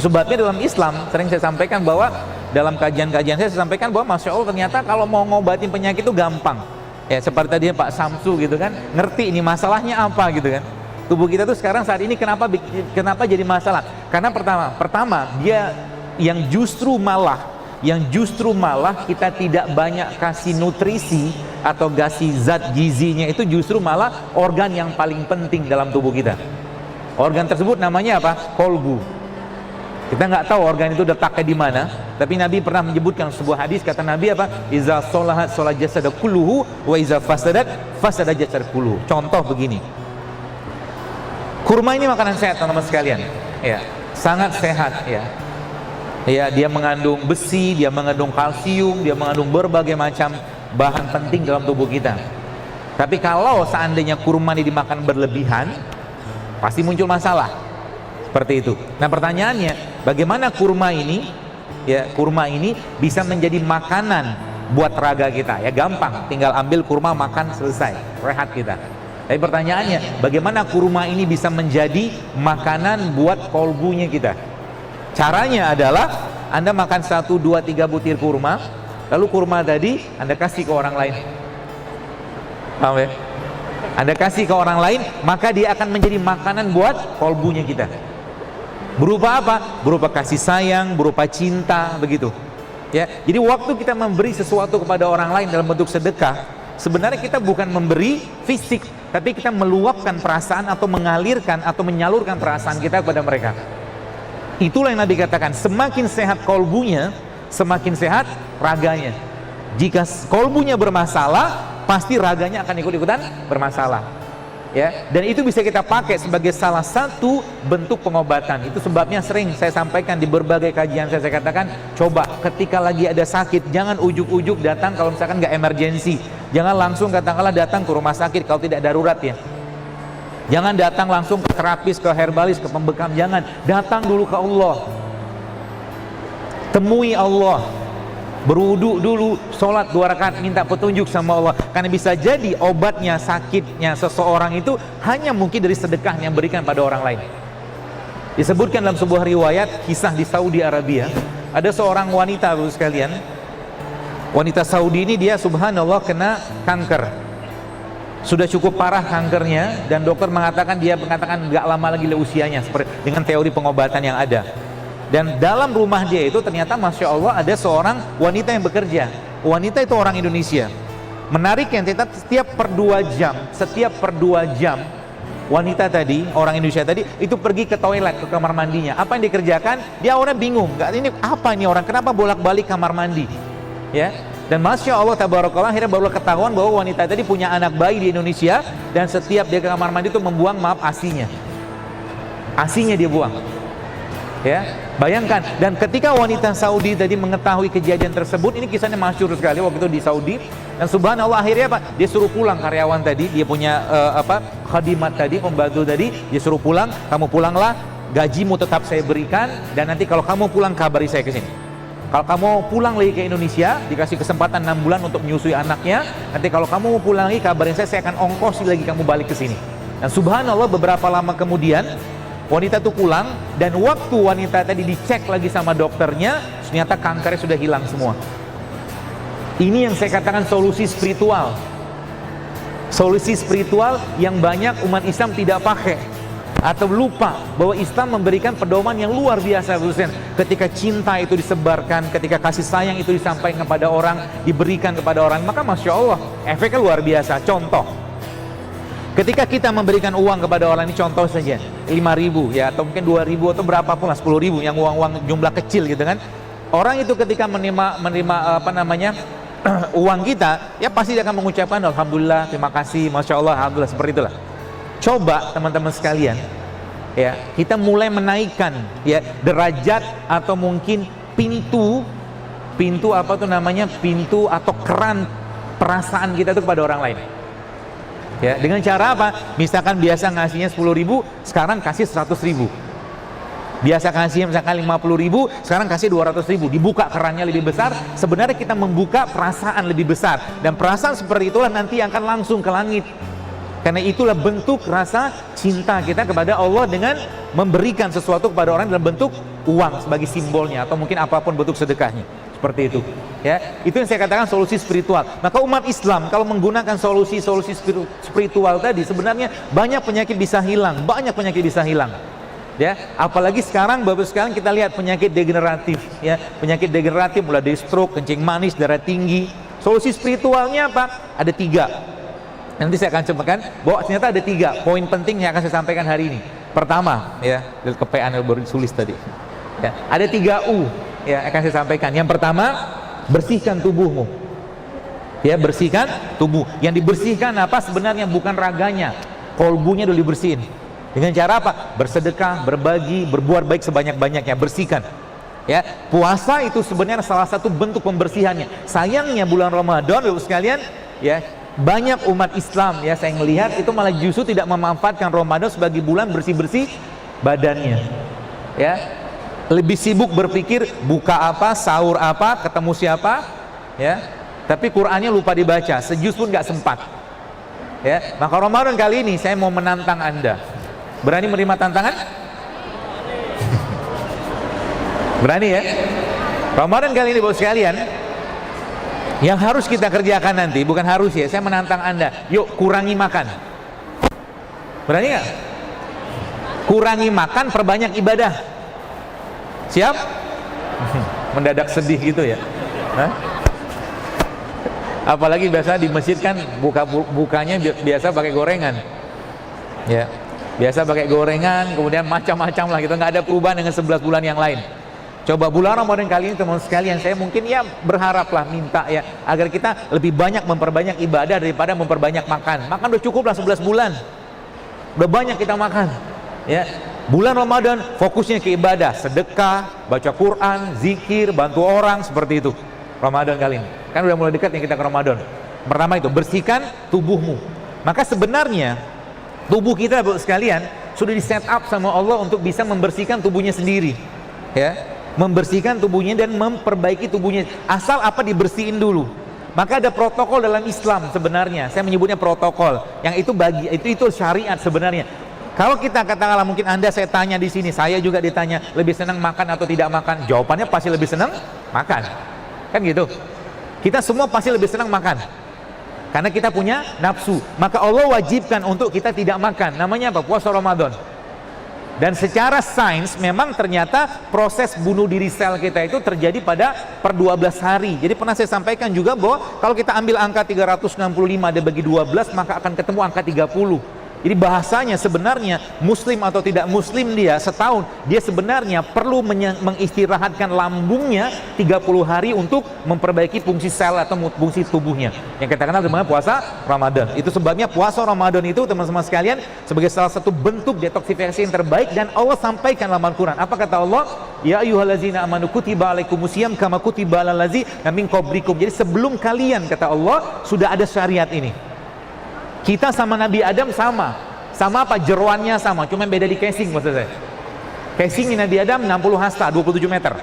sebabnya dalam Islam sering saya sampaikan bahwa dalam kajian-kajian saya sampaikan bahwa Masya Allah ternyata kalau mau ngobatin penyakit itu gampang. Ya seperti tadi Pak Samsu gitu kan, ngerti ini masalahnya apa gitu kan. Tubuh kita tuh sekarang saat ini kenapa jadi masalah? Karena pertama dia yang justru malah kita tidak banyak kasih nutrisi atau kasih zat gizinya, itu justru malah organ yang paling penting dalam tubuh kita. Organ tersebut namanya apa? Kolbu. Kita nggak tahu organ itu letaknya di mana, tapi Nabi pernah menyebutkan sebuah hadis, kata Nabi apa? Iza sholahat sholat jasada kulluhu wa iza fasadat fasada jasad kulluhu. Contoh begini. Kurma ini makanan sehat teman-teman sekalian. Ya, sangat sehat ya. Ya, dia mengandung besi, dia mengandung kalsium, dia mengandung berbagai macam bahan penting dalam tubuh kita. Tapi kalau seandainya kurma ini dimakan berlebihan, pasti muncul masalah. Seperti itu. Nah, pertanyaannya, bagaimana kurma ini bisa menjadi makanan buat raga kita? Ya gampang, tinggal ambil kurma makan selesai, rehat kita. Tapi pertanyaannya, bagaimana kurma ini bisa menjadi makanan buat kolbunya kita? Caranya adalah Anda makan 1, 2, 3 butir kurma, lalu kurma tadi Anda kasih ke orang lain. Paham ya? Anda kasih ke orang lain, maka dia akan menjadi makanan buat kolbunya kita. Berupa apa? Berupa kasih sayang, berupa cinta, begitu. Ya, jadi waktu kita memberi sesuatu kepada orang lain dalam bentuk sedekah, sebenarnya kita bukan memberi fisik, tapi kita meluapkan perasaan atau mengalirkan atau menyalurkan perasaan kita kepada mereka. Itulah yang Nabi katakan, semakin sehat kolbunya, semakin sehat raganya. Jika kolbunya bermasalah, pasti raganya akan ikut-ikutan bermasalah. Ya, dan itu bisa kita pakai sebagai salah satu bentuk pengobatan. Itu sebabnya sering saya sampaikan di berbagai kajian saya katakan, coba ketika lagi ada sakit, jangan ujuk-ujuk datang kalau misalkan nggak emergensi. Jangan langsung katakanlah datang ke rumah sakit kalau tidak darurat ya. Jangan datang langsung ke terapis, ke herbalis, ke pembekam. Jangan, datang dulu ke Allah. Temui Allah. Berwudu dulu, sholat 2 rakaat, minta petunjuk sama Allah. Karena bisa jadi obatnya, sakitnya seseorang itu hanya mungkin dari sedekah yang berikan pada orang lain. Disebutkan dalam sebuah riwayat kisah di Saudi Arabia, ada seorang wanita sekalian. Wanita Saudi ini dia subhanallah kena kanker. Sudah cukup parah kankernya, dan dokter mengatakan nggak lama lagi usianya, seperti dengan teori pengobatan yang ada. Dan dalam rumah dia itu ternyata Masya Allah ada seorang wanita yang bekerja. Wanita itu orang Indonesia. Menarik yang setiap per 2 jam wanita tadi, orang Indonesia tadi itu pergi ke toilet, ke kamar mandinya. Apa yang dikerjakan? Dia awalnya bingung, ini apa ini orang, kenapa bolak-balik kamar mandi? Ya. Dan Masya Allah tabarakallah, akhirnya baru ketahuan bahwa wanita tadi punya anak bayi di Indonesia, dan setiap dia ke kamar mandi itu membuang asinya dia buang. Ya, bayangkan. Dan ketika wanita Saudi tadi mengetahui kejadian tersebut, ini kisahnya masyhur sekali waktu itu di Saudi, dan subhanallah akhirnya apa? Dia suruh pulang karyawan tadi, dia punya khadimat tadi, pembantu tadi, dia suruh pulang, kamu pulanglah, gajimu tetap saya berikan, dan nanti kalau kamu pulang kabari saya ke sini. Kalau kamu pulang lagi ke Indonesia, dikasih kesempatan 6 bulan untuk menyusui anaknya, nanti kalau kamu pulang lagi kabarin saya akan ongkosi lagi kamu balik ke sini. Dan subhanallah beberapa lama kemudian wanita itu pulang, dan waktu wanita tadi dicek lagi sama dokternya, ternyata kankernya sudah hilang semua. Ini yang saya katakan solusi spiritual. Solusi spiritual yang banyak umat Islam tidak pakai atau lupa bahwa Islam memberikan pedoman yang luar biasa. Ketika cinta itu disebarkan, ketika kasih sayang itu disampaikan kepada orang, diberikan kepada orang, maka Masya Allah efeknya luar biasa. Contoh, ketika kita memberikan uang kepada orang, ini contoh saja 5.000 ya, atau mungkin 2.000 atau berapapun lah, 10.000 yang uang-uang jumlah kecil gitu kan. Orang itu ketika menerima uang kita, ya pasti dia akan mengucapkan alhamdulillah, terima kasih, Masya Allah, alhamdulillah, seperti itulah. Coba teman-teman sekalian, ya, kita mulai menaikkan ya derajat atau mungkin pintu atau keran perasaan kita itu kepada orang lain. Ya, dengan cara apa? Misalkan biasa ngasihnya 10.000, sekarang kasih 100.000. Biasa kasih misalkan 50.000, sekarang kasih 200.000. Dibuka kerannya lebih besar. Sebenarnya kita membuka perasaan lebih besar, dan perasaan seperti itulah nanti akan langsung ke langit. Karena itulah bentuk rasa cinta kita kepada Allah dengan memberikan sesuatu kepada orang dalam bentuk uang sebagai simbolnya, atau mungkin apapun bentuk sedekahnya. Seperti itu. Ya, itu yang saya katakan solusi spiritual. Maka umat Islam kalau menggunakan solusi-solusi spiritual tadi, sebenarnya banyak penyakit bisa hilang, Ya, apalagi sekarang Bapak sekalian kita lihat penyakit degeneratif, ya, penyakit degeneratif mulai dari stroke, kencing manis, darah tinggi. Solusi spiritualnya apa? Ada 3. Nanti saya akan cobakan bahwa ternyata ada 3 poin penting yang akan saya sampaikan hari ini. Pertama, ya, dari kepean yang baru ditulis tadi. Ya, ada 3 U ya akan saya sampaikan. Yang pertama, bersihkan tubuhmu. Ya, bersihkan tubuh. Yang dibersihkan apa? Sebenarnya bukan raganya, kolbunya dulu dibersihin. Dengan cara apa? Bersedekah, berbagi, berbuat baik sebanyak-banyaknya, bersihkan. Ya, puasa itu sebenarnya salah satu bentuk pembersihannya. Sayangnya bulan Ramadan, Bapak sekalian, ya, banyak umat Islam ya saya melihat itu malah justru tidak memanfaatkan Ramadan sebagai bulan bersih-bersih badannya. Ya, lebih sibuk berpikir buka apa, sahur apa, ketemu siapa, ya. Tapi Qur'annya lupa dibaca, sejuz pun nggak sempat. Ya, maka Ramadan kali ini saya mau menantang Anda. Berani menerima tantangan? Berani ya? Ramadan kali ini Bapak sekalian, yang harus kita kerjakan nanti, bukan harus ya, saya menantang Anda, yuk kurangi makan. Berani nggak? Kurangi makan, perbanyak ibadah. Siap? Mendadak sedih gitu ya. Hah? Apalagi biasa di masjid kan bukanya biasa pakai gorengan. Ya, biasa pakai gorengan, kemudian macam-macam lah gitu, nggak ada perubahan dengan 11 bulan yang lain. Coba bulan Ramadan kali ini teman sekalian, saya mungkin ya berharaplah, minta ya agar kita lebih banyak memperbanyak ibadah daripada memperbanyak makan. Makan udah cukup lah 11 bulan, udah banyak kita makan. Ya, bulan Ramadan fokusnya ke ibadah, sedekah, baca Quran, zikir, bantu orang, seperti itu. Ramadan kali ini kan udah mulai dekat yang kita ke Ramadan. Pertama itu bersihkan tubuhmu. Maka sebenarnya tubuh kita Bapak sekalian sudah di set up sama Allah untuk bisa membersihkan tubuhnya sendiri. Ya, membersihkan tubuhnya dan memperbaiki tubuhnya. Asal apa? Dibersihin dulu. Maka ada protokol dalam Islam sebenarnya. Saya menyebutnya protokol. Yang itu syariat sebenarnya. Kalau kita katakanlah mungkin Anda saya tanya di sini, saya juga ditanya lebih senang makan atau tidak makan. Jawabannya pasti lebih senang makan. Kan gitu. Kita semua pasti lebih senang makan. Karena kita punya nafsu. Maka Allah wajibkan untuk kita tidak makan. Namanya apa? Puasa Ramadan. Dan secara sains memang ternyata proses bunuh diri sel kita itu terjadi pada per 12 hari. Jadi pernah saya sampaikan juga bahwa kalau kita ambil angka 365 dan bagi 12 maka akan ketemu angka 30. Jadi bahasanya sebenarnya muslim atau tidak muslim dia setahun dia sebenarnya perlu mengistirahatkan lambungnya 30 hari untuk memperbaiki fungsi sel atau fungsi tubuhnya. Yang kita kenal dengan puasa Ramadan. Itu sebabnya puasa Ramadan itu teman-teman sekalian sebagai salah satu bentuk detoksifikasi yang terbaik, dan Allah sampaikan dalam Al-Quran. Apa kata Allah? Ya ayyuhallazina amanu kutiba alaikumusiyam kama kutiba alal ladzina min qablikum. Jadi sebelum kalian, kata Allah, sudah ada syariat ini. Kita sama Nabi Adam sama apa? Jeroannya sama, cuma beda di casing maksud saya. Casing Nabi Adam 60 hasta, 27 meter.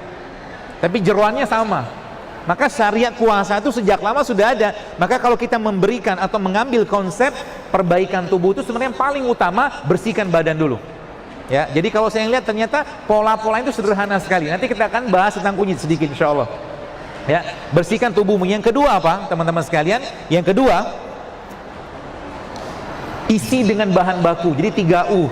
Tapi jeroannya sama. Maka syariat puasa itu sejak lama sudah ada. Maka kalau kita memberikan atau mengambil konsep perbaikan tubuh itu sebenarnya yang paling utama bersihkan badan dulu. Ya, jadi kalau saya lihat ternyata pola-pola itu sederhana sekali. Nanti kita akan bahas tentang kunyit sedikit insyaallah. Ya, bersihkan tubuhmu. Yang kedua apa, teman-teman sekalian? Yang kedua, isi dengan bahan baku. Jadi 3 U.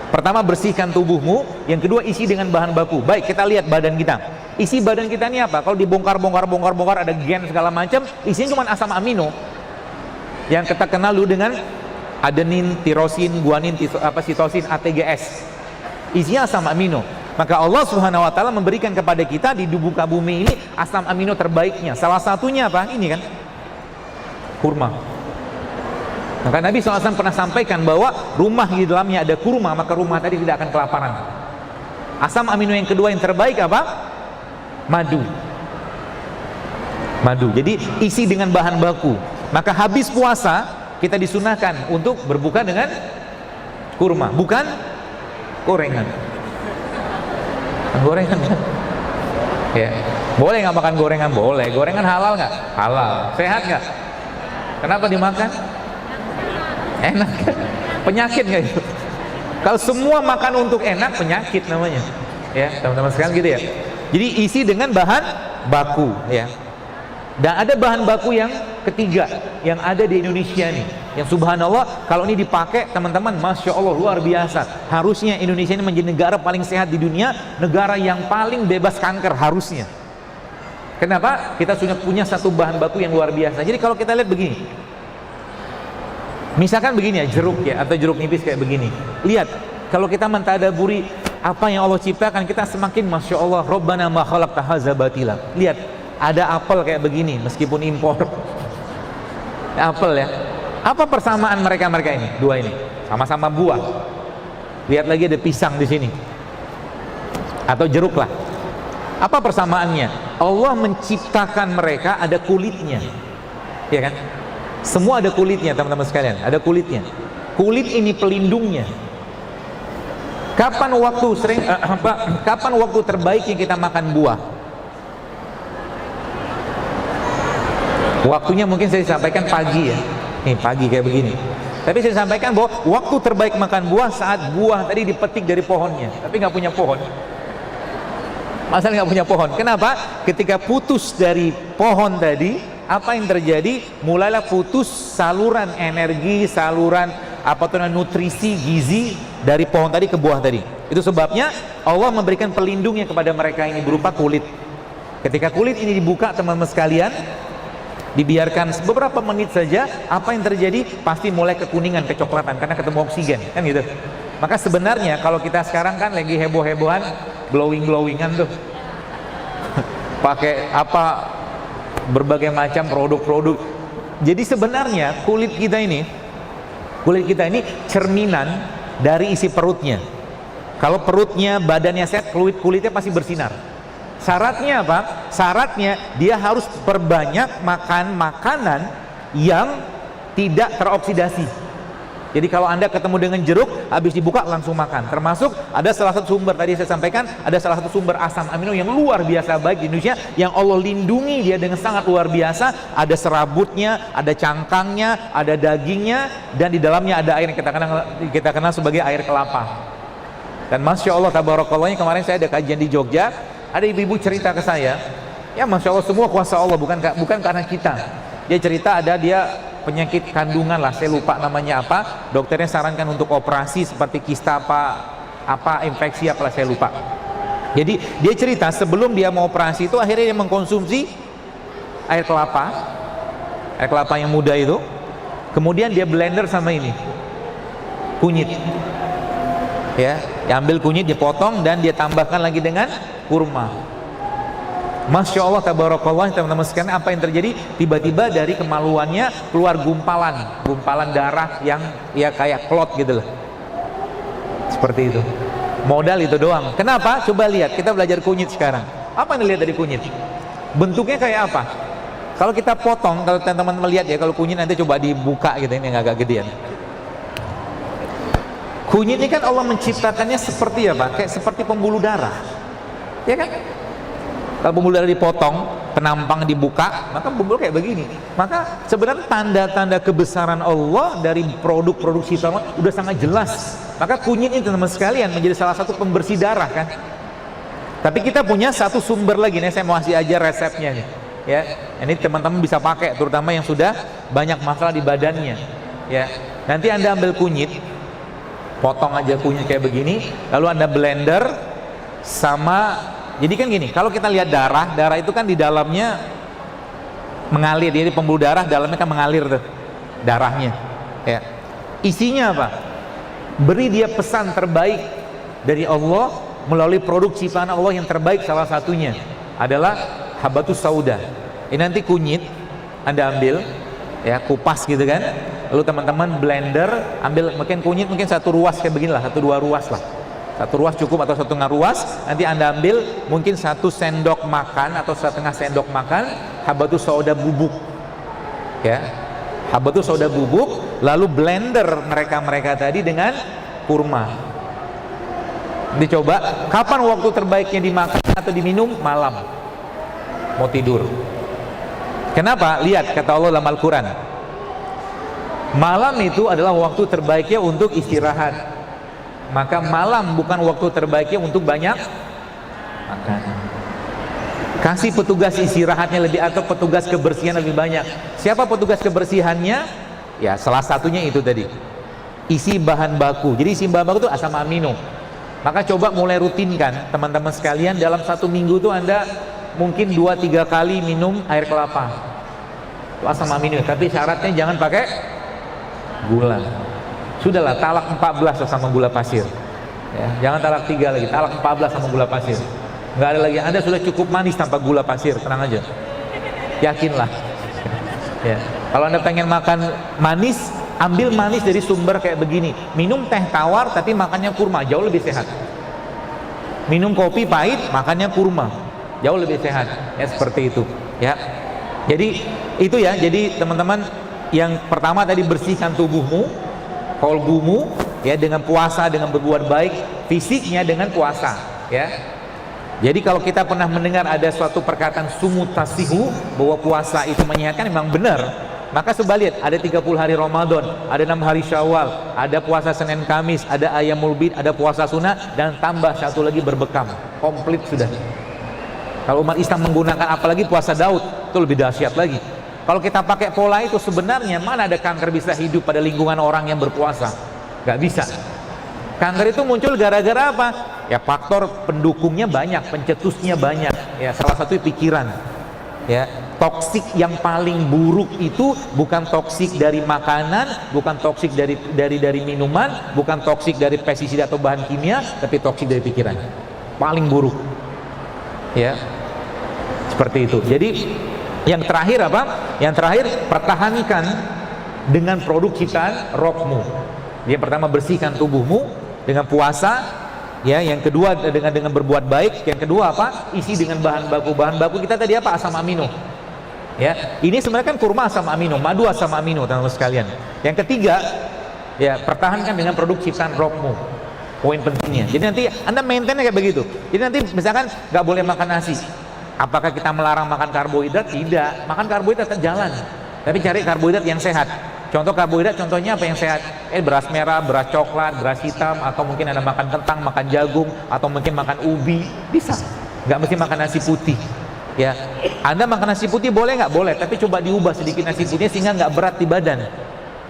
Pertama, bersihkan tubuhmu. Yang kedua, isi dengan bahan baku. Baik, kita lihat badan kita. Isi badan kita ini apa? Kalau dibongkar ada gen segala macam, isinya cuma asam amino. Yang kita kenal dulu dengan adenin, tirosin, guanin, sitosin, ATGS. Isinya asam amino. Maka Allah Subhanahu wa taala memberikan kepada kita di muka bumi ini asam amino terbaiknya. Salah satunya apa? Ini kan. Kurma. Maka Nabi SAW pernah sampaikan bahwa rumah di dalamnya ada kurma, maka rumah tadi tidak akan kelaparan. Asam amino yang kedua yang terbaik apa? Madu. Jadi isi dengan bahan baku. Maka habis puasa kita disunahkan untuk berbuka dengan kurma, bukan gorengan. Gorengan kan? Ya. Boleh nggak makan gorengan? Boleh. Gorengan halal nggak? Halal. Sehat nggak? Kenapa dimakan? Enak kan? Penyakit nggak itu? Kalau semua makan untuk enak, penyakit namanya. Ya, teman-teman sekalian gitu ya. Jadi isi dengan bahan baku ya. Dan ada bahan baku yang ketiga yang ada di Indonesia nih, yang subhanallah kalau ini dipakai teman-teman, masya Allah luar biasa. Harusnya Indonesia ini menjadi negara paling sehat di dunia, negara yang paling bebas kanker harusnya. Kenapa? Kita sudah punya satu bahan baku yang luar biasa. Jadi kalau kita lihat begini, misalkan begini ya, jeruk ya, atau jeruk nipis kayak begini. Lihat, kalau kita mentadaburi apa yang Allah ciptakan, kita semakin masya Allah, Rabbana ma khalaqta hadza batila. Lihat, ada apel kayak begini meskipun impor. Apel ya. Apa persamaan mereka ini? Dua ini sama-sama buah. Lihat lagi ada pisang di sini. Atau jeruk lah. Apa persamaannya? Allah menciptakan mereka ada kulitnya. Ya kan? Semua ada kulitnya, teman-teman sekalian. Ada kulitnya. Kulit ini pelindungnya. Kapan waktu terbaiknya kita makan buah? Waktunya mungkin saya sampaikan pagi ya. Nih pagi kayak begini. Tapi saya sampaikan bahwa waktu terbaik makan buah saat buah tadi dipetik dari pohonnya. Tapi nggak punya pohon. Masalah nggak punya pohon. Kenapa? Ketika putus dari pohon tadi, apa yang terjadi? Mulailah putus saluran energi, saluran nutrisi, gizi dari pohon tadi ke buah tadi. Itu sebabnya Allah memberikan pelindungnya kepada mereka ini berupa kulit. Ketika kulit ini dibuka, teman-teman sekalian, dibiarkan beberapa menit saja, apa yang terjadi? Pasti mulai kekuningan, kecoklatan karena ketemu oksigen, kan gitu. Maka sebenarnya kalau kita sekarang kan lagi heboh-hebohan, glowing-glowingan tuh. Pakai apa berbagai macam produk-produk. Jadi sebenarnya kulit kita ini cerminan dari isi perutnya. Kalau perutnya, badannya sehat, kulitnya pasti bersinar. Syaratnya apa? Syaratnya dia harus perbanyak makan makanan yang tidak teroksidasi. Jadi kalau Anda ketemu dengan jeruk, habis dibuka langsung makan. Termasuk ada salah satu sumber, tadi saya sampaikan, ada salah satu sumber asam amino yang luar biasa baik di Indonesia, yang Allah lindungi dia dengan sangat luar biasa. Ada serabutnya, ada cangkangnya, ada dagingnya, dan di dalamnya ada air yang kita kenal sebagai air kelapa. Dan masya Allah tabarakallah, kemarin saya ada kajian di Jogja, ada ibu-ibu cerita ke saya, ya masya Allah semua kuasa Allah, bukan karena kita. Dia cerita ada dia penyakit kandungan lah, saya lupa namanya apa, dokternya sarankan untuk operasi seperti kista apa infeksi apa, saya lupa. Jadi dia cerita sebelum dia mau operasi itu akhirnya dia mengkonsumsi air kelapa yang muda itu, kemudian dia blender sama ini kunyit ya, diambil kunyit, dipotong dan dia tambahkan lagi dengan kurma. Masya Allah tabarakallah, teman-teman sekalian, apa yang terjadi? Tiba-tiba dari kemaluannya keluar gumpalan darah yang ya kayak klot gitu loh, seperti itu. Modal itu doang. Kenapa? Coba lihat, kita belajar kunyit sekarang. Apa yang dilihat dari kunyit? Bentuknya kayak apa? Kalau kita potong, kalau teman-teman melihat ya, kalau kunyit nanti coba dibuka gitu, ini yang agak gedean. Kunyit ini kan Allah menciptakannya seperti apa? Kayak seperti pembuluh darah, ya kan? Kalau pembuluh darah dipotong, penampang dibuka, maka pembuluh kayak begini. Maka sebenarnya tanda-tanda kebesaran Allah dari produk-produk ciptaan Allah udah sangat jelas. Maka kunyit ini teman-teman sekalian menjadi salah satu pembersih darah kan. Tapi kita punya satu sumber lagi nih, saya mau kasih aja resepnya nih. Ya, ini teman-teman bisa pakai, terutama yang sudah banyak masalah di badannya. Ya, nanti Anda ambil kunyit, potong aja kunyit kayak begini, lalu Anda blender sama. Jadi kan gini, kalau kita lihat darah itu kan di dalamnya mengalir, jadi pembuluh darah dalamnya kan mengalir tuh darahnya. Ya. Isinya apa? Beri dia pesan terbaik dari Allah melalui produk ciptaan Allah yang terbaik, salah satunya adalah habatus sauda. Ini nanti kunyit Anda ambil, ya kupas gitu kan. Lalu teman-teman blender, ambil mungkin kunyit mungkin satu ruas kayak beginilah, 1-2 ruas lah. Satu ruas cukup atau 1,5 ruas. Nanti Anda ambil mungkin 1 sendok makan atau 1/2 sendok makan habatus sauda bubuk. Ya. Habatus sauda bubuk, lalu blender mereka tadi dengan kurma. Dicoba, kapan waktu terbaiknya dimakan atau diminum? Malam. Mau tidur. Kenapa? Lihat kata Allah dalam Al-Qur'an. Malam itu adalah waktu terbaiknya untuk istirahat. Maka malam bukan waktu terbaiknya untuk banyak makan. Kasih petugas istirahatnya lebih, atau petugas kebersihan lebih banyak. Siapa petugas kebersihannya? Ya salah satunya itu tadi, isi bahan baku. Jadi isi bahan baku itu asam amino. Maka coba mulai rutinkan teman-teman sekalian, dalam 1 minggu tuh Anda mungkin 2-3 kali minum air kelapa. Itu asam amino, tapi syaratnya jangan pakai gula. Sudahlah, talak 14 sama gula pasir. Ya, jangan talak 3 lagi, talak 14 sama gula pasir. Nggak ada lagi. Anda sudah cukup manis tanpa gula pasir, tenang aja. Yakinlah. Ya. Kalau Anda pengen makan manis, ambil manis dari sumber kayak begini. Minum teh tawar tapi makannya kurma, jauh lebih sehat. Minum kopi pahit, makannya kurma, jauh lebih sehat. Ya seperti itu. Ya. Jadi itu ya. Jadi teman-teman, yang pertama tadi, bersihkan tubuhmu, kolbumu, ya, dengan puasa, dengan berbuat baik fisiknya dengan puasa. Ya. Jadi kalau kita pernah mendengar ada suatu perkataan sumutasihu, bahwa puasa itu menyehatkan, memang benar. Maka coba lihat, ada 30 hari Ramadan, ada 6 hari Syawal, ada puasa Senin Kamis, ada Ayyamul Bid, ada puasa sunnah, dan tambah satu lagi berbekam. Komplit sudah. Kalau umat Islam menggunakan apalagi puasa Daud, itu lebih dahsyat lagi. Kalau kita pakai pola itu, sebenarnya mana ada kanker bisa hidup pada lingkungan orang yang berpuasa? Gak bisa. Kanker itu muncul gara-gara apa? Ya faktor pendukungnya banyak, pencetusnya banyak. Ya salah satu pikiran. Ya, toksik yang paling buruk itu bukan toksik dari makanan, bukan toksik dari minuman, bukan toksik dari pestisida atau bahan kimia, tapi toksik dari pikiran. Paling buruk. Ya. Seperti itu. Jadi yang terakhir apa? Yang terakhir, pertahankan dengan produk ciptaan rohmu. Yang pertama, bersihkan tubuhmu dengan puasa. Ya, yang kedua dengan berbuat baik. Yang kedua apa? Isi dengan bahan baku. Bahan baku kita tadi apa? Asam amino. Ya, ini sebenarnya kan kurma asam amino, madu asam amino, teman-teman sekalian. Yang ketiga, ya, pertahankan dengan produk ciptaan rohmu. Poin pentingnya. Jadi nanti Anda maintain kayak begitu. Jadi nanti misalkan nggak boleh makan nasi. Apakah kita melarang makan karbohidrat? Tidak. Makan karbohidrat tetap jalan. Tapi cari karbohidrat yang sehat. Contoh karbohidrat, contohnya apa yang sehat? Beras merah, beras coklat, beras hitam, atau mungkin Anda makan kentang, makan jagung, atau mungkin makan ubi, bisa. Nggak mesti makan nasi putih. Ya, Anda makan nasi putih boleh nggak? Boleh, tapi coba diubah sedikit nasi putihnya sehingga nggak berat di badan.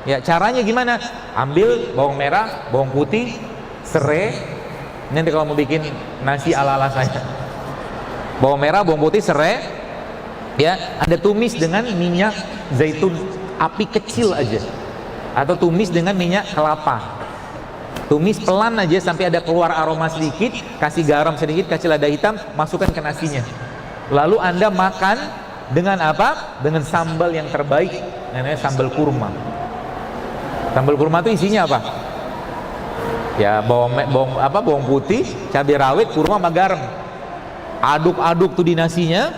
Ya, caranya gimana? Ambil bawang merah, bawang putih, serai. Nanti kalau mau bikin nasi ala-ala saya, bawang merah, bawang putih, serai. Ya, Anda tumis dengan minyak zaitun, api kecil aja, atau tumis dengan minyak kelapa. Tumis pelan aja sampai ada keluar aroma sedikit, kasih garam sedikit, kasih lada hitam, masukkan ke nasinya. Lalu Anda makan dengan apa? Dengan sambal yang terbaik, namanya sambal kurma. Sambal kurma itu isinya apa? Ya, bawang putih, cabai rawit, kurma sama garam. Aduk-aduk tuh di nasinya,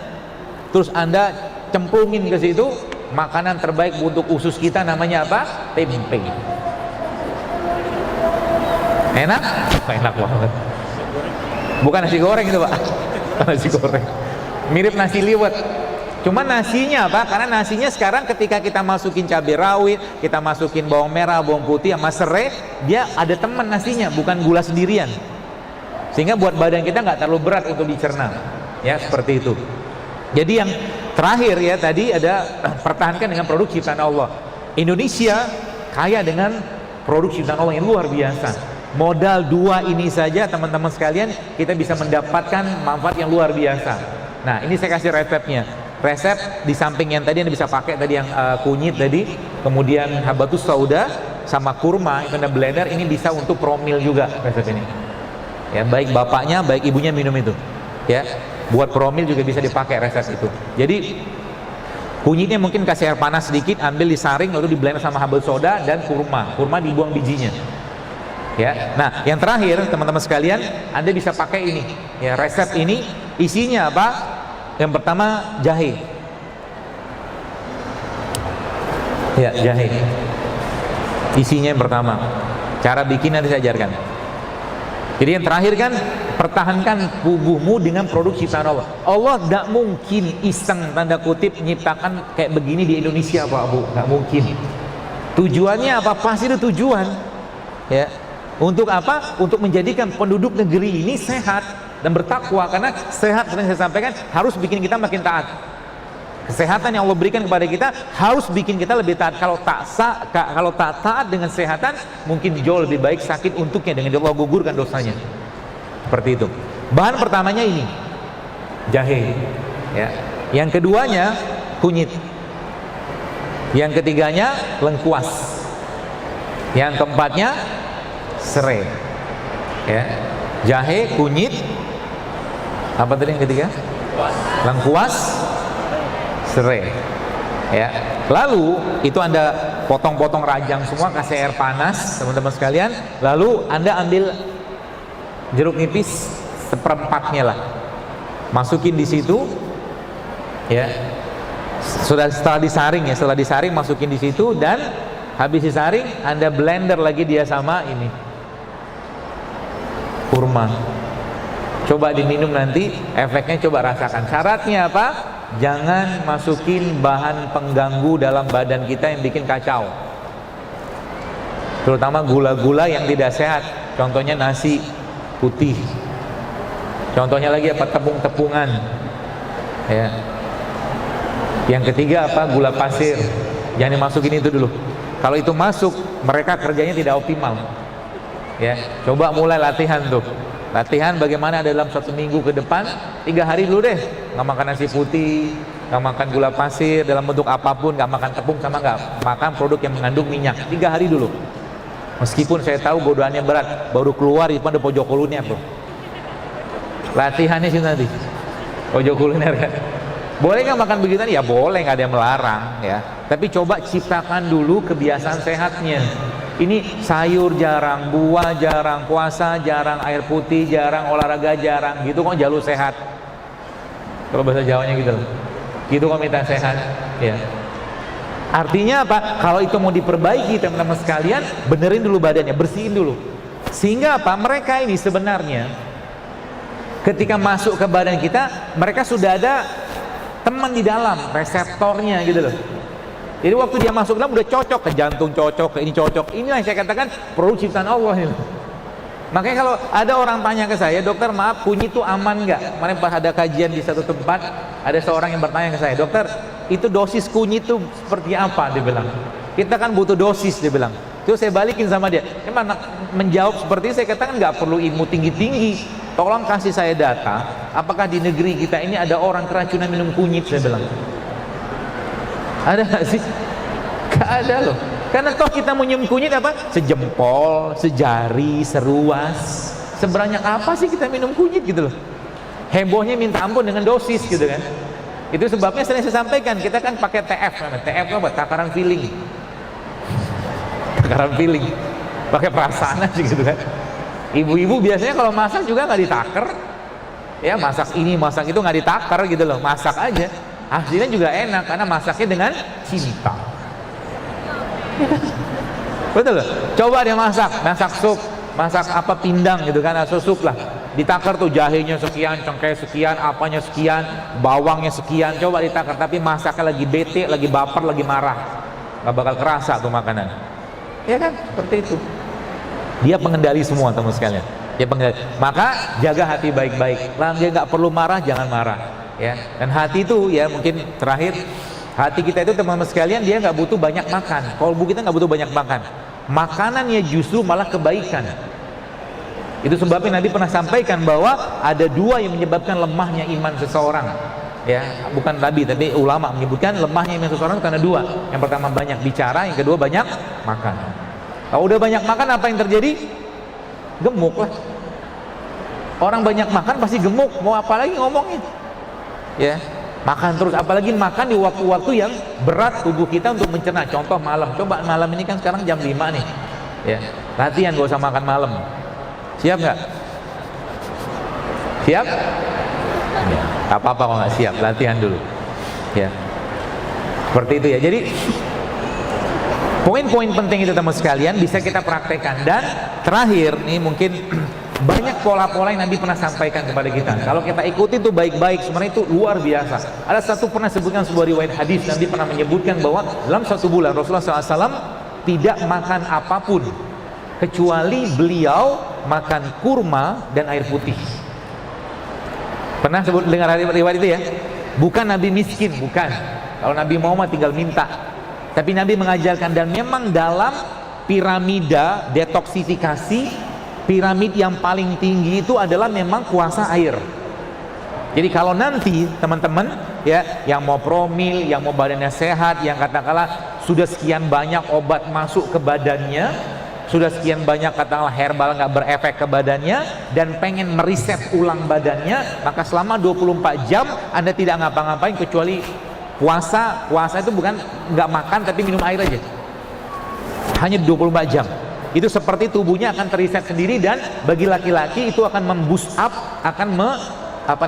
terus Anda cemplungin ke situ. Makanan terbaik untuk usus kita namanya apa? Tempe. Enak? Enak banget. Bukan nasi goreng itu, Pak. Nasi goreng. Mirip nasi liwet. Cuma nasinya apa? Karena nasinya sekarang ketika kita masukin cabai rawit, kita masukin bawang merah, bawang putih sama serai, dia ada teman nasinya, bukan gula sendirian. Sehingga buat badan kita nggak terlalu berat untuk dicerna. Ya, seperti itu. Jadi yang terakhir ya tadi ada pertahankan dengan produk ciptaan Allah. Indonesia kaya dengan produk ciptaan Allah yang luar biasa. Modal 2 ini saja teman-teman sekalian kita bisa mendapatkan manfaat yang luar biasa. Nah, ini saya kasih resepnya. Resep di samping yang tadi Anda bisa pakai tadi yang kunyit tadi, kemudian habatus sauda sama kurma itu Anda blender, ini bisa untuk promil juga resep ini. Ya, baik bapaknya baik ibunya minum itu. Ya. Buat promil juga bisa dipakai resep itu. Jadi kunyitnya mungkin kasih air panas sedikit, ambil disaring lalu di blender sama habal soda dan kurma. Kurma dibuang bijinya. Ya. Nah, yang terakhir teman-teman sekalian, Anda bisa pakai ini. Ya, resep ini isinya apa? Yang pertama jahe. Ya, jahe. Isinya yang pertama. Cara bikin nanti saya ajarkan. Jadi yang terakhir kan, pertahankan tubuhmu dengan produk ciptaan Allah. Allah tidak mungkin iseng tanda kutip nyiptakan kayak begini di Indonesia, Pak Bu, nggak mungkin. Tujuannya apa? Pasti itu tujuan, ya. Untuk apa? Untuk menjadikan penduduk negeri ini sehat dan bertakwa. Karena sehat, seperti saya sampaikan, harus bikin kita makin taat. Kesehatan yang Allah berikan kepada kita harus bikin kita lebih taat. Kalau tak taat dengan kesehatan, mungkin jauh lebih baik sakit untuknya dengan Allah gugurkan dosanya. Seperti itu. Bahan pertamanya ini jahe, ya. Yang keduanya kunyit. Yang ketiganya lengkuas. Yang keempatnya serai, ya. Jahe, kunyit, apa tadi yang ketiga? Lengkuas, serai, ya. Lalu itu Anda potong-potong rajang semua, kasih air panas teman-teman sekalian. Lalu Anda ambil jeruk nipis seperempatnya lah, masukin di situ, ya. Setelah disaring, ya, setelah disaring masukin di situ, dan habis disaring Anda blender lagi dia sama ini kurma. Coba diminum nanti, efeknya coba rasakan. Syaratnya apa? Jangan masukin bahan pengganggu dalam badan kita yang bikin kacau, terutama gula-gula yang tidak sehat. Contohnya nasi putih, contohnya lagi apa? Tepung-tepungan, ya. Yang ketiga apa? Gula pasir. Jangan dimasukin itu dulu. Kalau itu masuk, mereka kerjanya tidak optimal, ya. Coba mulai latihan tuh. Latihan bagaimana dalam 1 minggu ke depan, 3 hari dulu deh, nggak makan nasi putih, nggak makan gula pasir dalam bentuk apapun, nggak makan tepung, sama nggak makan produk yang mengandung minyak. 3 hari dulu. Meskipun saya tahu godaannya berat, baru keluar di depan ada pojok kuliner tuh. Latihannya sih nanti pojok kuliner, kan. Boleh nggak makan begitu? Ya boleh, nggak ada yang melarang, ya. Tapi coba ciptakan dulu kebiasaan sehatnya. Ini sayur jarang, buah jarang, puasa jarang, air putih jarang, olahraga jarang, gitu kok jalur sehat. Kalau bahasa Jawanya gitu loh. Gitu kok minta sehat, ya. Artinya apa? Kalau itu mau diperbaiki teman-teman sekalian, benerin dulu badannya, bersihin dulu. Sehingga apa? Mereka ini sebenarnya ketika masuk ke badan kita, mereka sudah ada teman di dalam, reseptornya gitu loh. Jadi waktu dia masuk dalam udah cocok, ke jantung cocok, ke ini cocok. Inilah yang saya katakan produk ciptaan Allah ini. Makanya kalau ada orang tanya ke saya, dokter maaf kunyit itu aman nggak? Kemarin pas ada kajian di satu tempat, ada seorang yang bertanya ke saya, dokter itu dosis kunyit itu seperti apa? Dia bilang, kita kan butuh dosis, dia bilang. Terus saya balikin sama dia, emang menjawab seperti ini, saya katakan nggak perlu ilmu tinggi-tinggi. Tolong kasih saya data, apakah di negeri kita ini ada orang keracunan minum kunyit, saya bilang. Ada nggak sih? Nggak ada loh. Karena toh kita mau minum kunyit apa? Sejempol, sejari, seruas. Sebanyak apa sih kita minum kunyit gitu loh. Hebohnya minta ampun dengan dosis gitu kan. Itu sebabnya sering saya sampaikan, kita kan pakai TF. TF itu apa? Takaran feeling. Takaran feeling. Pakai perasaan aja gitu kan. Ibu-ibu biasanya kalau masak juga nggak ditaker, ya, masak ini masak itu nggak ditaker gitu loh, masak aja. Hasilnya juga enak karena masaknya dengan cinta. Betul loh. Coba dia masak sup, masak apa pindang gitu kan, atau sup lah. Ditakar tuh jahenya sekian, cengkeh sekian, apanya sekian, bawangnya sekian. Coba ditakar, tapi masaknya lagi bete, lagi baper, lagi marah, nggak bakal kerasa tuh makanan. Ya kan, seperti itu. Dia pengendali semua teman sekalian. Dia pengendali. Maka jaga hati baik-baik. Lah dia nggak perlu marah, jangan marah. Ya. Dan hati itu ya mungkin terakhir, hati kita itu teman-teman sekalian dia nggak butuh banyak makan. Kolbu kita nggak butuh banyak makan. Makanannya justru malah kebaikan. Itu sebabnya Nabi pernah sampaikan bahwa ada 2 yang menyebabkan lemahnya iman seseorang. Ya, bukan Nabi tapi ulama menyebutkan lemahnya iman seseorang karena 2. Yang pertama banyak bicara, yang kedua banyak makan. Kalau udah banyak makan apa yang terjadi? Gemuk lah. Orang banyak makan pasti gemuk, mau apa lagi ngomongin? Ya, makan terus, apalagi makan di waktu-waktu yang berat tubuh kita untuk mencerna. Contoh malam, coba malam ini kan sekarang jam 5 nih. Ya, latihan gak usah makan malam. Siap nggak? Siap? Ya, apa-apa kalau nggak siap, latihan dulu. Ya, seperti itu ya. Jadi poin-poin penting itu teman sekalian bisa kita praktekkan. Dan terakhir nih mungkin banyak pola-pola yang Nabi pernah sampaikan kepada kita. Kalau kita ikuti itu baik-baik, sebenarnya itu luar biasa. Ada satu pernah sebutkan sebuah riwayat hadis, Nabi pernah menyebutkan bahwa dalam 1 bulan Rasulullah SAW tidak makan apapun kecuali beliau makan kurma dan air putih. Pernah sebut dengar riwayat itu ya? Bukan Nabi miskin, bukan. Kalau Nabi Muhammad tinggal minta. Tapi Nabi mengajarkan, dan memang dalam piramida detoksifikasi, piramid yang paling tinggi itu adalah memang puasa air. Jadi kalau nanti teman-teman ya, yang mau promil, yang mau badannya sehat, yang katakanlah sudah sekian banyak obat masuk ke badannya, sudah sekian banyak katakanlah herbal nggak berefek ke badannya, dan pengen meriset ulang badannya, maka selama 24 jam Anda tidak ngapa-ngapain kecuali puasa. Puasa itu bukan nggak makan tapi minum air aja, hanya 24 jam. Itu seperti tubuhnya akan teriset sendiri, dan bagi laki-laki itu akan memboost up, akan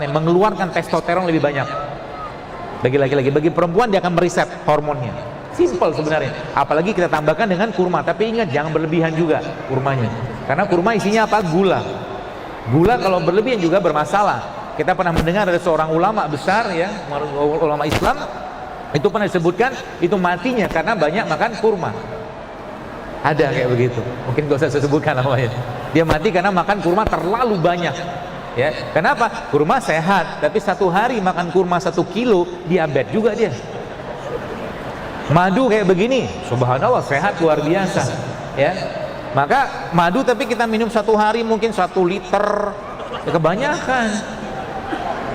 mengeluarkan testosteron lebih banyak bagi laki-laki. Bagi perempuan dia akan meriset hormonnya. Simple sebenarnya, apalagi kita tambahkan dengan kurma. Tapi ingat, jangan berlebihan juga kurmanya, karena kurma isinya apa? Gula. Gula kalau berlebihan juga bermasalah. Kita pernah mendengar ada seorang ulama besar ya, ulama Islam, itu pernah disebutkan itu matinya karena banyak makan kurma. Ada kayak begitu, mungkin gak usah saya sebutkan namanya. Dia mati karena makan kurma terlalu banyak. Ya, kenapa? Kurma sehat, tapi satu hari makan kurma 1 kilo, diabetes juga dia. Madu kayak begini, subhanallah sehat luar biasa. Ya, maka madu tapi kita minum satu hari mungkin 1 liter, ya kebanyakan.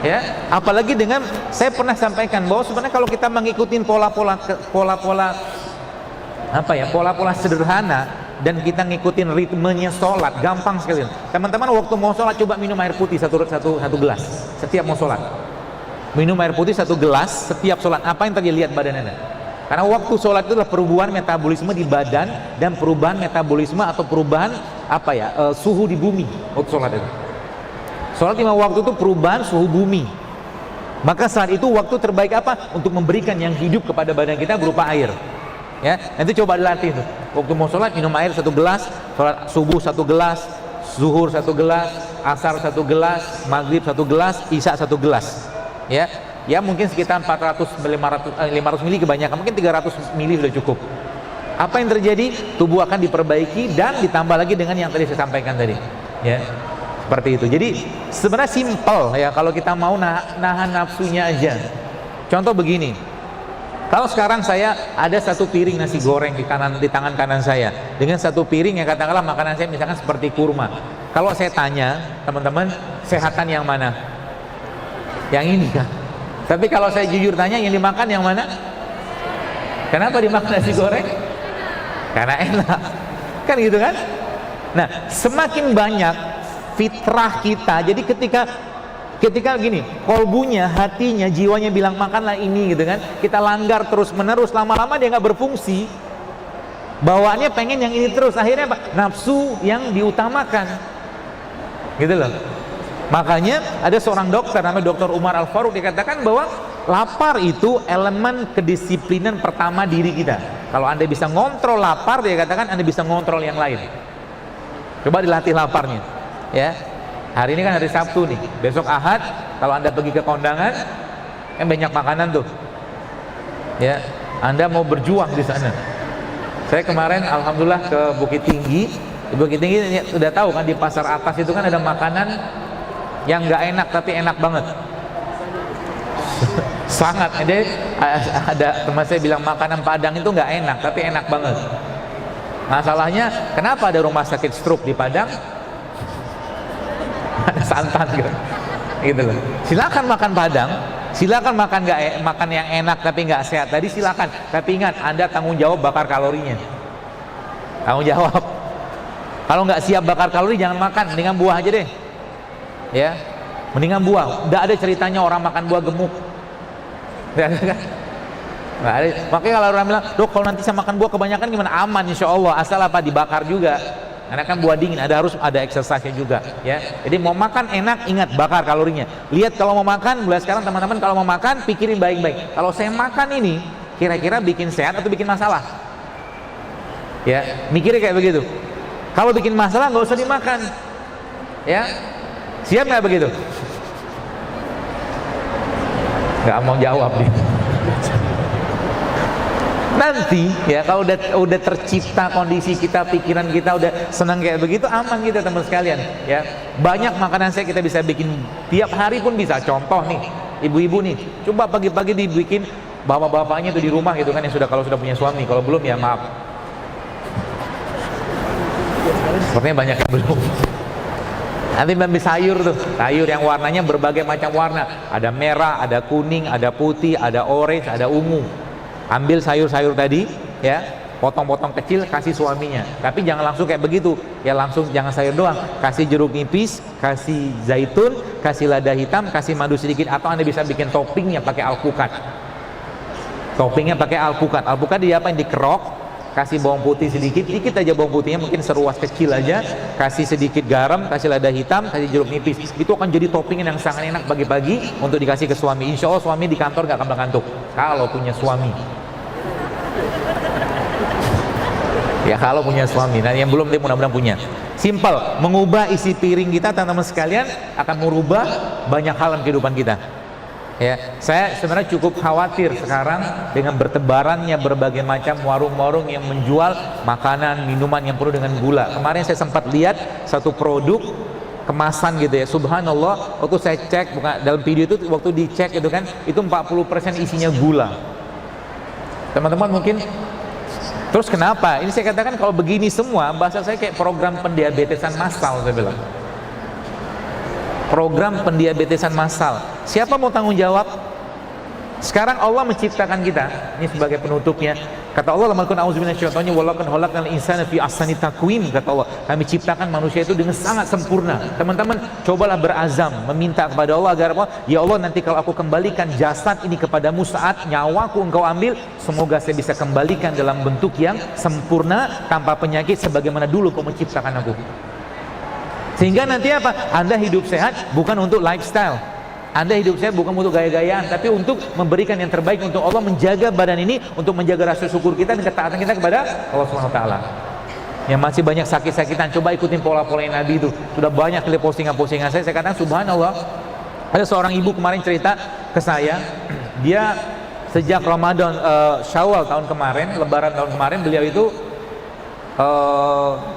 Ya, apalagi dengan, saya pernah sampaikan bahwa sebenarnya kalau kita mengikuti pola-pola sederhana, dan kita ngikutin ritmenya sholat, gampang sekali. Teman-teman waktu mau sholat coba minum air putih satu gelas setiap mau sholat. Minum air putih 1 gelas setiap sholat. Apa yang terjadi? Lihat badan Anda. Karena waktu sholat itu adalah perubahan metabolisme di badan, dan perubahan metabolisme atau perubahan suhu di bumi waktu sholat itu. Sholat 5 waktu itu perubahan suhu bumi. Maka saat itu waktu terbaik apa? Untuk memberikan yang hidup kepada badan kita berupa air. Ya, nanti coba dilatih tuh. Waktu mau sholat minum air 1 gelas, sholat subuh 1 gelas, zuhur 1 gelas, asar 1 gelas, maghrib 1 gelas, isya 1 gelas. Ya mungkin sekitar 500 mili kebanyakan, mungkin 300 mili sudah cukup. Apa yang terjadi? Tubuh akan diperbaiki dan ditambah lagi dengan yang tadi saya sampaikan tadi. Ya, seperti itu. Jadi sebenarnya simple ya kalau kita mau nahan nafsunya aja. Contoh begini. Kalau sekarang saya ada 1 piring nasi goreng di tangan kanan saya, dengan 1 piring yang katakanlah makanan saya misalkan seperti kurma. Kalau saya tanya teman-teman, sehatan yang mana? Yang ini kan? Tapi kalau saya jujur tanya, yang dimakan yang mana? Kenapa dimakan nasi goreng? Karena enak, kan gitu kan? Nah, semakin banyak fitrah kita, jadi ketika gini, kolbunya, hatinya, jiwanya bilang makanlah ini gitu kan, kita langgar terus menerus, lama-lama dia nggak berfungsi, bawaannya pengen yang ini terus, akhirnya apa? Nafsu yang diutamakan gitu loh. Makanya ada seorang dokter namanya Dr. Umar Al-Faruq, dikatakan bahwa lapar itu elemen kedisiplinan pertama diri kita. Kalau Anda bisa ngontrol lapar, dia katakan Anda bisa ngontrol yang lain. Coba dilatih laparnya ya. Hari ini kan hari Sabtu nih, besok Ahad, kalau Anda pergi ke kondangan, banyak makanan tuh. Ya, Anda mau berjuang di sana. Saya kemarin alhamdulillah ke Bukit Tinggi. Di Bukit Tinggi sudah tahu kan, di pasar atas itu kan ada makanan yang nggak enak tapi enak banget. Sangat. Jadi ada teman saya bilang makanan Padang itu nggak enak tapi enak banget. Masalahnya kenapa ada rumah sakit stroke di Padang? Ada santan gitu loh. Silakan makan Padang, silakan makan yang enak tapi nggak sehat tadi, silakan. Tapi ingat, Anda tanggung jawab bakar kalorinya. Tanggung jawab. Kalau nggak siap bakar kalori, jangan makan, mendingan buah aja deh. Ya, mendingan buah. Nggak ada ceritanya orang makan buah gemuk. Nggak ada kan? Nggak ada. Makanya kalau orang bilang, dok kalau nanti saya makan buah kebanyakan gimana? Aman insya Allah, asal apa? Dibakar juga. Karena kan buah dingin, harus ada exercise-nya juga ya. Jadi mau makan enak, ingat bakar kalorinya. Lihat kalau mau makan, mulai sekarang teman-teman kalau mau makan pikirin baik-baik. Kalau saya makan ini kira-kira bikin sehat atau bikin masalah? Ya, mikirnya kayak begitu. Kalau bikin masalah nggak usah dimakan. Ya, siap nggak begitu? Nggak mau jawab nih. Nanti ya kalau udah tercipta kondisi kita, pikiran kita udah senang kayak begitu, aman kita teman sekalian ya. Banyak makanan kita bisa bikin tiap hari pun bisa. Contoh nih, ibu-ibu nih, coba pagi-pagi dibikin, bapak-bapaknya tuh di rumah gitu kan, yang sudah, kalau sudah punya suami. Kalau belum ya maaf, sepertinya banyak yang belum. Nanti ambil sayur tuh, sayur yang warnanya berbagai macam warna, ada merah, ada kuning, ada putih, ada orange, ada ungu. Ambil sayur-sayur tadi ya, potong-potong kecil, kasih suaminya. Tapi jangan langsung kayak begitu ya, langsung jangan sayur doang, kasih jeruk nipis, kasih zaitun, kasih lada hitam, kasih madu sedikit. Atau Anda bisa bikin toppingnya pakai alpukat. Toppingnya pakai alpukat. Alpukat diapain? Dikerok, kasih bawang putih sedikit aja, bawang putihnya mungkin seruas kecil aja, kasih sedikit garam, kasih lada hitam, kasih jeruk nipis. Itu akan jadi toppingan yang sangat enak pagi-pagi untuk dikasih ke suami. Insya Allah suami di kantor gak akan ngantuk kalau punya suami ya, kalau punya suami. Nah yang belum, dia mudah-mudahan punya. Simple, mengubah isi piring kita teman-teman sekalian akan merubah banyak hal dalam kehidupan kita ya. Saya sebenarnya cukup khawatir sekarang dengan bertebarannya berbagai macam warung-warung yang menjual makanan, minuman yang penuh dengan gula. Kemarin saya sempat lihat satu produk kemasan gitu ya, subhanallah, waktu saya cek, bukan dalam video itu, waktu dicek itu kan, itu 40% isinya gula. Teman-teman mungkin, terus kenapa? Ini saya katakan kalau begini semua, bahasa saya kayak program pendiabetesan massal, saya bilang. Program pendiabetesan massal. Siapa mau tanggung jawab? Sekarang Allah menciptakan kita, ini sebagai penutupnya. Kata Allah, "Lamakun auzubillahi walaqad khalaqnal insana fi ahsani taqwim." Kata Allah, kami ciptakan manusia itu dengan sangat sempurna. Teman-teman, cobalah berazam meminta kepada Allah agar apa? Ya Allah, nanti kalau aku kembalikan jasad ini kepadamu saat nyawaku engkau ambil, semoga saya bisa kembalikan dalam bentuk yang sempurna tanpa penyakit sebagaimana dulu kau menciptakan aku. Sehingga nanti apa? Anda hidup sehat bukan untuk lifestyle, Anda hidup sehat bukan untuk gaya-gayaan, tapi untuk memberikan yang terbaik untuk Allah, menjaga badan ini, untuk menjaga rasa syukur kita dan ketaatan kita kepada Allah SWT. Yang masih banyak sakit-sakitan, coba ikutin pola-pola Nabi itu. Sudah banyak kali postingan-postingan saya katakan subhanallah. Ada seorang ibu kemarin cerita ke saya, dia sejak Ramadan, Syawal tahun kemarin, Lebaran tahun kemarin, beliau itu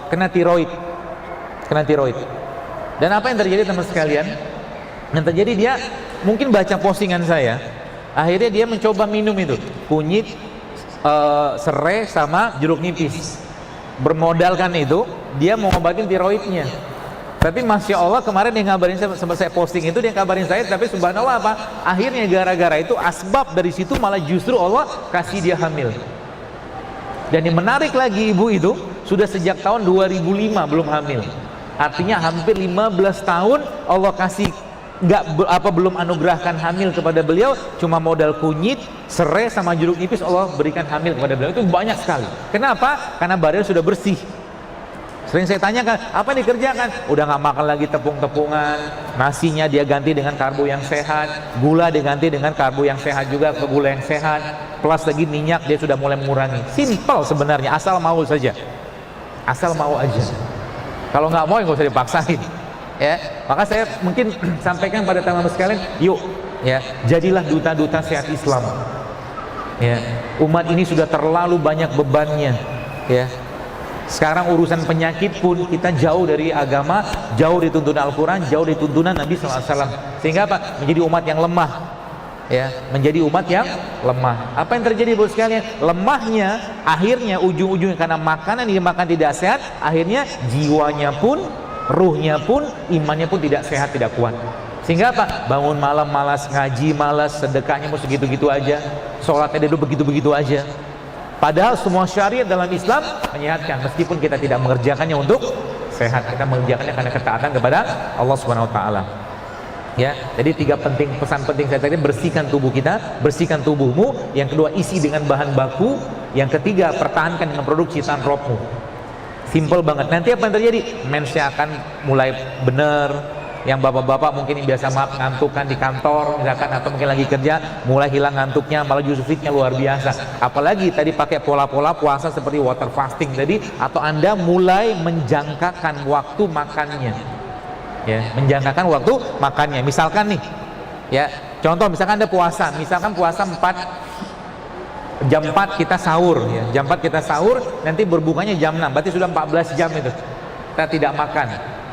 kena tiroid. Dan apa yang terjadi teman sekalian? Yang terjadi, dia mungkin baca postingan saya, akhirnya dia mencoba minum itu kunyit, serai sama jeruk nipis. Bermodalkan itu, dia mau ngobatin tiroidnya. Tapi Masya Allah, kemarin dia ngabarin saya, sempat saya posting itu, dia ngabarin saya, tapi subhanallah apa? Akhirnya gara-gara itu, asbab dari situ malah justru Allah kasih dia hamil. Dan yang menarik lagi, ibu itu sudah sejak tahun 2005 belum hamil. Artinya hampir 15 tahun Allah kasih belum anugerahkan hamil kepada beliau, cuma modal kunyit, serai sama jeruk nipis Allah berikan hamil kepada beliau. Itu banyak sekali. Kenapa? Karena badan sudah bersih. Sering saya tanyakan, apa yang dikerjakan? Udah nggak makan lagi tepung-tepungan, nasinya dia ganti dengan karbo yang sehat, gula diganti dengan karbo yang sehat juga ke gula yang sehat, plus lagi minyak dia sudah mulai mengurangi. Simple sebenarnya, asal mau saja, asal mau aja. Kalau nggak mau, nggak usah dipaksain. Ya, maka saya mungkin sampaikan pada teman-teman sekalian, yuk, ya, jadilah duta-duta sehat Islam. Ya, umat ini sudah terlalu banyak bebannya. Ya, sekarang urusan penyakit pun kita jauh dari agama, jauh dari tuntunan Al-Quran, jauh dari tuntunan Nabi SAW. Sehingga apa? Menjadi umat yang lemah. Ya, menjadi umat yang lemah. Apa yang terjadi bos sekalian? Lemahnya akhirnya ujung-ujungnya karena makanan yang dimakan tidak sehat, akhirnya jiwanya pun, ruhnya pun, imannya pun tidak sehat, tidak kuat. Sehingga apa? Bangun malam malas, ngaji malas, sedekahnya mau segitu-gitu aja, sholatnya dulu begitu-begitu aja. Padahal semua syariat dalam Islam menyehatkan, meskipun kita tidak mengerjakannya untuk sehat, kita mengerjakannya karena ketaatan kepada Allah Subhanahu Wa Taala. Ya, jadi pesan penting saya tadi, bersihkan tubuh kita, bersihkan tubuhmu. Yang kedua, isi dengan bahan baku. Yang ketiga, pertahankan dengan produk ciptaan rohmu. Simple banget. Nanti apa yang terjadi? Mensnya akan mulai benar. Yang bapak-bapak mungkin yang biasa ngantukkan di kantor misalkan, atau mungkin lagi kerja, mulai hilang ngantuknya, malah justru fitnya luar biasa. Apalagi tadi pakai pola-pola puasa seperti water fasting tadi, atau Anda mulai menjangkakan waktu makannya. Ya, menjangkakan waktu makannya. Misalkan nih, ya, contoh misalkan Anda puasa, misalkan puasa 4 jam 4 kita sahur ya. Jam 4 kita sahur, nanti berbukanya jam 6. Berarti sudah 14 jam itu. Kita tidak makan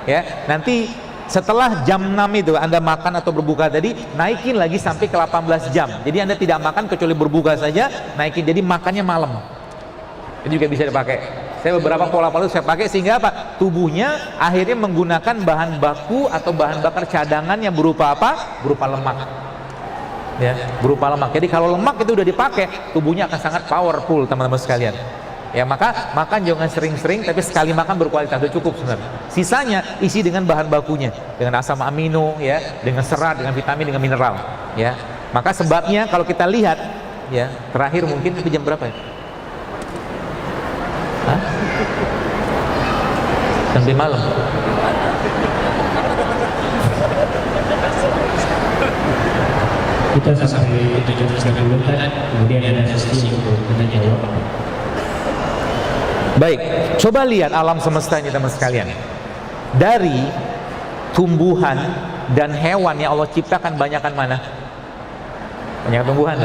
ya. Nanti setelah jam 6 itu Anda makan atau berbuka tadi, naikin lagi sampai ke 18 jam. Jadi Anda tidak makan kecuali berbuka saja, naikin. Jadi makannya malam. Itu juga bisa dipakai. Saya beberapa pola-pola saya pakai sehingga apa? Tubuhnya akhirnya menggunakan bahan baku atau bahan bakar cadangan yang berupa apa? Berupa lemak. Ya, berupa lemak. Jadi kalau lemak itu udah dipakai, tubuhnya akan sangat powerful, teman-teman sekalian. Ya, maka makan jangan sering-sering, tapi sekali makan berkualitas itu cukup sebenarnya. Sisanya isi dengan bahan bakunya, dengan asam amino, ya, dengan serat, dengan vitamin, dengan mineral. Ya, maka sebabnya kalau kita lihat, ya, terakhir mungkin jam berapa ya? Hah? Sampai malam. Kita sampai 17.30 kan, kemudian ada sesi untuk tanya jawab. Baik, coba lihat alam semesta ini teman sekalian. Dari tumbuhan dan hewan yang Allah ciptakan banyakkan mana? Banyak tumbuhan.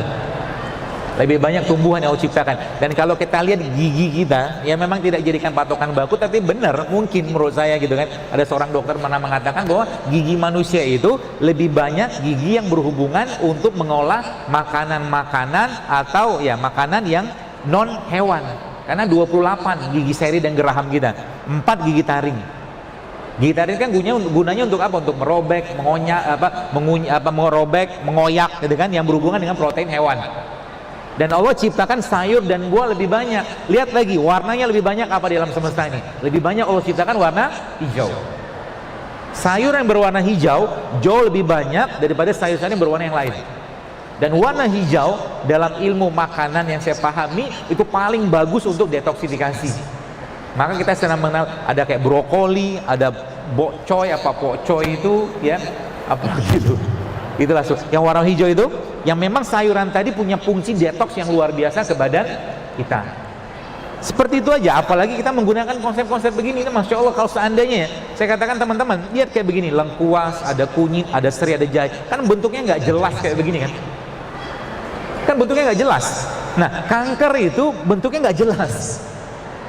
Lebih banyak tumbuhan yang Allah ciptakan. Dan kalau kita lihat gigi kita, ya memang tidak jadikan patokan baku, tapi benar, mungkin menurut saya gitu kan. Ada seorang dokter pernah mengatakan bahwa gigi manusia itu lebih banyak gigi yang berhubungan untuk mengolah makanan-makanan atau ya makanan yang non hewan. Karena 28 gigi seri dan geraham kita, 4 gigi taring. Gigi taring kan gunanya untuk apa? Untuk merobek, merobek, mengoyak, gitu kan, yang berhubungan dengan protein hewan. Dan Allah ciptakan sayur dan buah lebih banyak. Lihat lagi, warnanya lebih banyak apa di alam semesta ini? Lebih banyak Allah ciptakan warna hijau. Sayur yang berwarna hijau jauh lebih banyak daripada sayur-sayur yang berwarna yang lain. Dan warna hijau dalam ilmu makanan yang saya pahami itu paling bagus untuk detoksifikasi. Maka kita sedang mengenal ada kayak brokoli, ada bokcoy, apa pokcoy itu ya, apa gitu. Itulah yang warna hijau itu, yang memang sayuran tadi punya fungsi detoks yang luar biasa ke badan kita. Seperti itu aja, apalagi kita menggunakan konsep-konsep begini. Ini Masya Allah, kalau seandainya ya, saya katakan teman-teman, lihat kayak begini, lengkuas, ada kunyit, ada serai, ada jahe. Kan bentuknya nggak jelas kayak begini kan. Kan bentuknya nggak jelas. Nah, kanker itu bentuknya nggak jelas,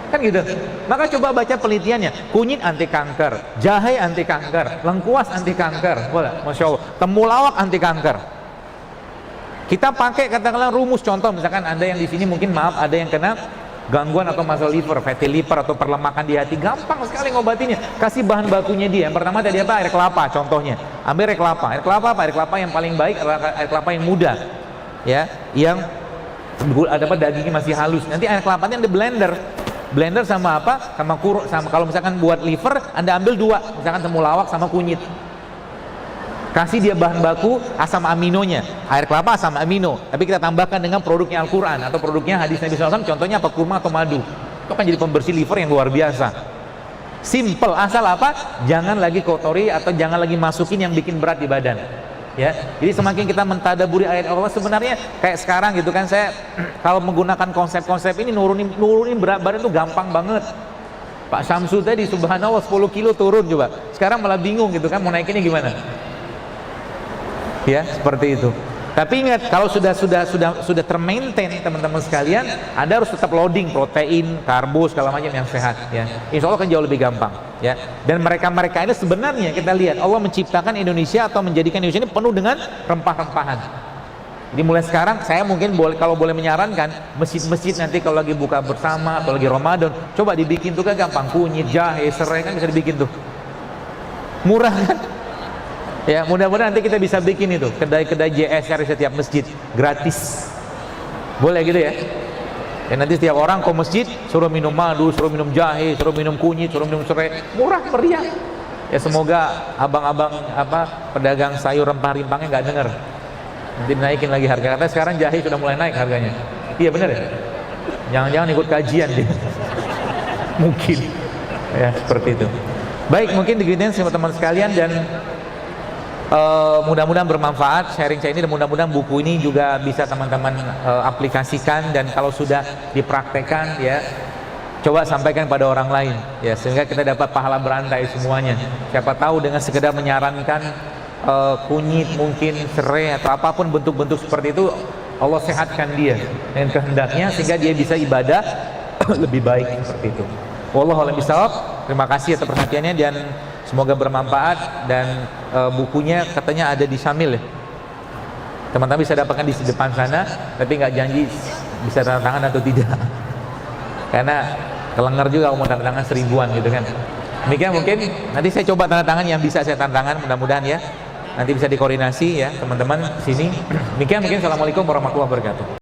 kan gitu. Maka coba baca penelitiannya, kunyit anti kanker, jahe anti kanker, lengkuas anti kanker, boleh, Masya Allah, temulawak anti kanker. Kita pakai katakanlah rumus, contoh misalkan Anda yang di sini mungkin maaf ada yang kena gangguan atau masalah liver, fatty liver atau perlemakan di hati, gampang sekali ngobatinnya. Kasih bahan bakunya dia. Yang pertama tadi apa? Air kelapa contohnya. Ambil air kelapa. Air kelapa apa? Air kelapa yang paling baik adalah air kelapa yang muda. Ya, yang ada apa, dagingnya masih halus. Nanti air kelapanya Anda blender sama apa, sama kalau misalkan buat liver Anda ambil 2, misalkan temulawak sama kunyit, kasih dia bahan baku asam aminonya, air kelapa asam amino, tapi kita tambahkan dengan produknya Al-Quran atau produknya hadis Nabi SAW, contohnya apa, kurma atau madu. Itu kan jadi pembersih liver yang luar biasa. Simple, asal apa, jangan lagi kotori atau jangan lagi masukin yang bikin berat di badan. Ya, jadi semakin kita mentadaburi ayat Allah, sebenarnya kayak sekarang gitu kan, saya kalau menggunakan konsep-konsep ini nurunin berat badan itu gampang banget. Pak Syamsu tadi subhanallah 10 kilo turun coba. Sekarang malah bingung gitu kan, mau naikinnya gimana? Ya, seperti itu. Tapi ingat, kalau sudah termaintain teman-teman sekalian, Anda harus tetap loading protein, karbo, segala macam yang sehat ya. Insya Allah akan jauh lebih gampang ya. Dan mereka ini sebenarnya kita lihat Allah menciptakan Indonesia atau menjadikan Indonesia ini penuh dengan rempah-rempahan. Jadi mulai sekarang saya mungkin kalau boleh menyarankan, masjid-masjid nanti kalau lagi buka bersama atau lagi Ramadan, coba dibikin tuh kan gampang, kunyit, jahe, serai kan bisa dibikin tuh. Murah kan? Ya, mudah-mudahan nanti kita bisa bikin itu kedai-kedai JSR di setiap masjid gratis. Boleh gitu ya? Ya, nanti setiap orang ke masjid suruh minum madu, suruh minum jahe, suruh minum kunyit, suruh minum serai, murah meriah. Ya, semoga abang-abang pedagang sayur rempah-rimpangnya nggak denger. Nanti naikin lagi harga. Karena sekarang jahe sudah mulai naik harganya. Iya benar ya? Jangan-jangan ikut kajian dia. Mungkin. Ya, seperti itu. Baik, mungkin diginiin sama teman sekalian, dan mudah-mudahan bermanfaat sharing saya ini, dan mudah-mudahan buku ini juga bisa teman-teman aplikasikan, dan kalau sudah dipraktekkan ya coba sampaikan pada orang lain ya, sehingga kita dapat pahala berantai semuanya. Siapa tahu dengan sekedar menyarankan kunyit, mungkin serai atau apapun bentuk-bentuk seperti itu, Allah sehatkan dia dengan kehendaknya sehingga dia bisa ibadah lebih baik seperti itu. Wallahu a'lam bishawab. Terima kasih atas perhatiannya dan semoga bermanfaat. Dan bukunya katanya ada di Syamil ya. Teman-teman bisa dapatkan di depan sana, tapi nggak janji bisa tanda tangan atau tidak. Karena kelengar juga mau tanda tangan 1000-an gitu kan. Demikian mungkin nanti saya coba tanda tangan yang bisa saya tanda tangan, mudah-mudahan ya. Nanti bisa dikoordinasi ya teman-teman sini. Demikian mungkin. Assalamualaikum warahmatullahi wabarakatuh.